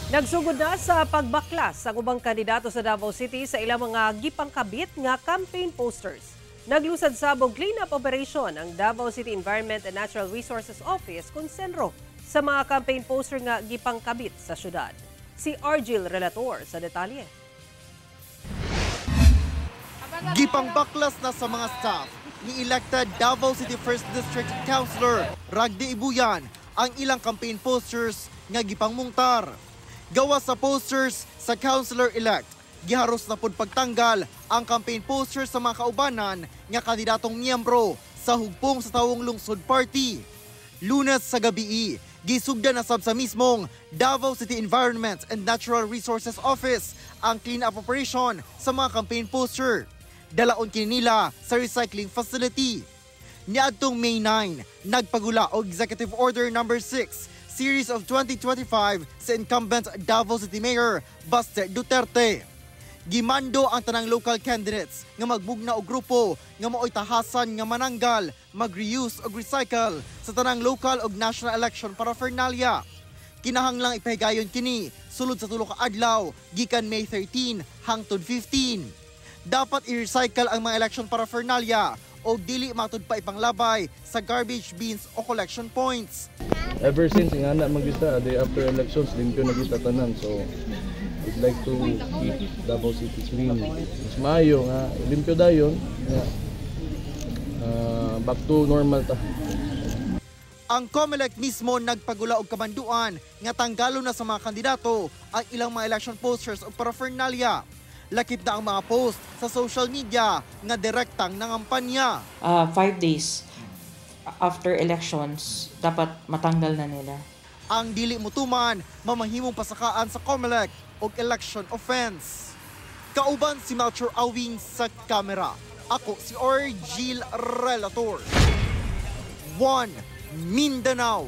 Nagsugod na sa pagbaklas ang ubang kandidato sa Davao City sa ilang mga gipangkabit nga campaign posters. Naglusad sabog cleanup operation ang Davao City Environment and Natural Resources Office kung senro sa mga campaign poster nga gipangkabit sa syudad. Si Argil Relator sa detalye. Gipangbaklas na sa mga staff ni elected Davao City 1st District Councilor Ragdi Ibuyan ang ilang campaign posters nga gipangmungtar. Gawa sa posters sa councilor-elect, giharos na pud pagtanggal ang campaign posters sa mga kaubanan nga kandidatong miyembro sa hugpong sa Tawong Lungsod Party. Lunes sa gabi, gisugdan na sab sa mismong Davao City Environment and Natural Resources Office ang clean-up operation sa mga campaign poster. Dalaon kini nila sa recycling facility. Niadtong May 9, nagpagula og Executive Order No. 6 Series of 2025 sa incumbent Davao City Mayor Baste Duterte. Gimando ang tanang local candidates nga magmugna og grupo nga mao'y tahasan nga mananggal, mag-reuse og recycle sa tanang local og national election paraphernalia. Kinahanglang ipahigayon kini sulod sa tulo ka adlaw gikan May 13 hangtod 15. Dapat i-recycle ang mga election paraphernalia o dili matud pa ipanglabay sa garbage bins o collection points. Ever since nga na magista day after elections limpyo na kita tanan, so I'd like to keep Davao City clean. Mas maayo nga limpyo dayon nga back to normal ta. Ang COMELEC mismo nagpagula og kamanduan nga tanggalo na sa mga kandidato ang ilang mga election posters o paraphernalia. Lakip na ang mga post sa social media nga direktang nangampanya. 5 days after elections, dapat matanggal na nila. Ang dili mutuman, mamahimong pasakaan sa COMELEC o election offense. Kauban si Melchor Awing sa kamera. Ako si Argil Relator. 1 Mindanao.